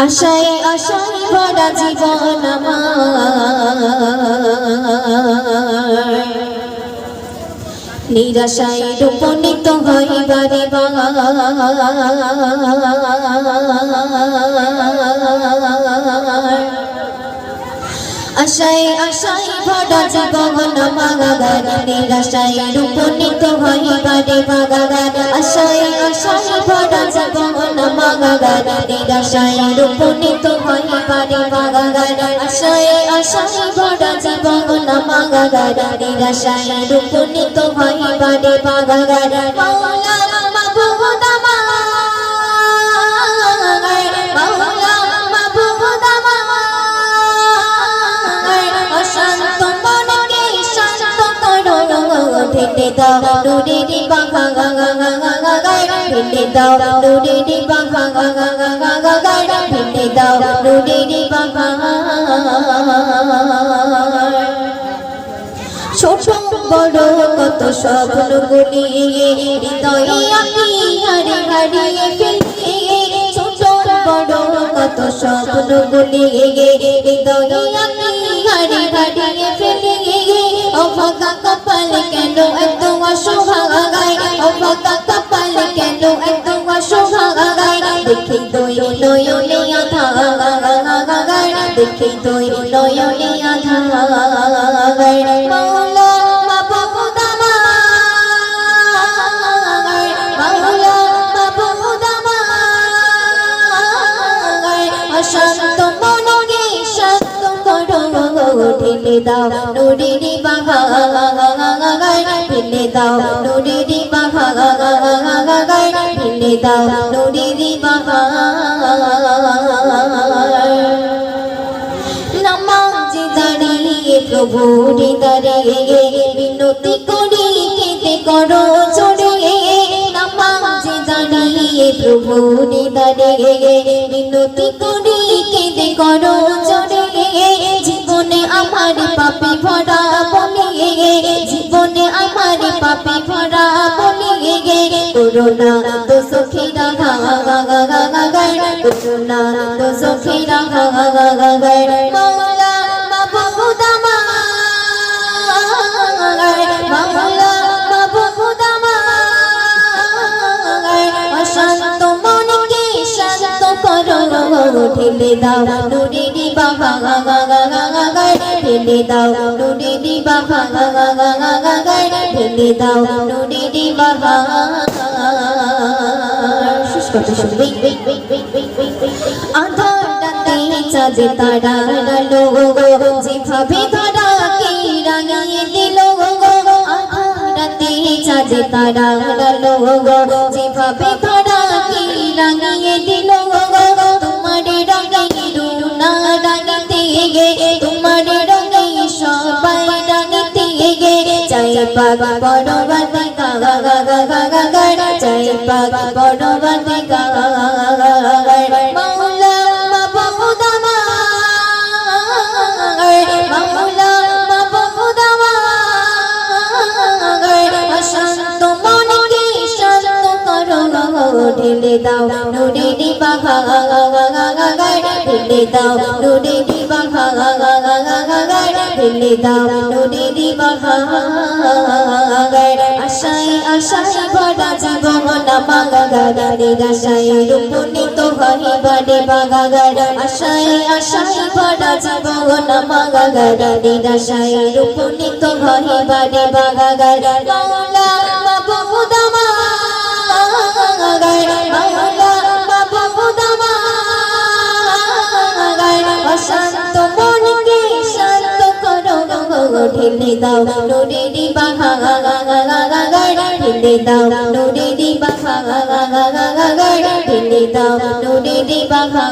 আশায় আশায় ভরা জীবন আমার, নিরাশায় উপনীত হইবারে আশায় আশায় ভরা জীবন আমার, নিরাশায় উপনীত হইবারে আশায় আশায় ভরা জীবন আমার, নিরাশায় উপনীত হইবারে আশায় আশায় ভরা জীবন আমার, নিরাশায় উপনীত হইবারে মাওলা মাবুদ ঢেলে দাও নুরের বাঘা ঢেলে দাও নুরের বাঘা ঢেলে দাও নুরের বাঘা। ছোট বড় কত স্বপ্নগুলি হৃদয়ে আমি হারিয়ে ফেলি, ছোট বড় কত স্বপ্নগুলি হৃদয়ে আমি হারিয়ে ফেলি। অভাগা কপাল কেন এত অসহায়, অভাগা কপাল কেন এত অসহায়, দেখি তুই নয়নে আধার, দেখি তুই নয়নে আধার। মাওলা মাবুদ আমার, মাওলা মাবুদ আমার, অশান্ত মনকে শান্ত করো, ঢেলে দাও নুরের বাঘা ঢেলে দাও নুরের বাঘা ঢেলে দাও নুরের বাঘা। নামাজে দাঁড়িয়ে প্রভুর দাঁড়িয়ে বিনতি করি কেঁদে করো চড়ে, নামাজে দাঁড়িয়ে প্রভুর দাঁড়িয়ে বিনতি করি কেঁদে করো চড়ে। জীবনে আমার পাপে ভরা বলিয়ে, জীবনে আমার পাপে ভরা বলিয়ে, করোনা তো সখীরা করোনা তো সখীরা। মাওলা মাবুদ আমার, মাওলা মাবুদ আমার, অশান্ত মনকে শান্ত করো, ঢেলে দাও নুরের বাঘা ঢেলে দাও নুরের বাঘা ঢেলে দাও নুরের বাঘা। আধার রাতে চাঁদে তারা আলো, যেভাবে ধরাকে রাঙিয়ে দিল, আধার রাতে চাঁদে তারা আলো, যেভাবে ধরাকে রাঙিয়ে দিল। তোমার রঙে রুনা রাঙিতে গে, তোমার রঙে সবাই রাঙিতে গে, চাই পাগ বড়বাতে চাই পাগ বড়বাতে। মাওলা মাবুদ আমার, মাওলা মাবুদ আমার, অশান্ত মনকে শান্ত করো, ঢেলে দাও নুরের বাঘা ঢেলে দাও নুরের বাঘা ঢেলে দাও নুরের বাঘা। আশায় আশায় ভরা জীবন আমার, নিরাশায় উপনীত হইবারে আশায় আশায় ভরা জীবন আমার, নিরাশায় উপনীত হইবারে। মাওলা মাবুদ আমার, মাওলা মাবুদ আমার, অশান্ত মনকে শান্ত করো, ঢেলে দাও নুরের বাঘা ঢেলে দাও নুরের বাঘা ঢেলে দাও নুরের বাঘা।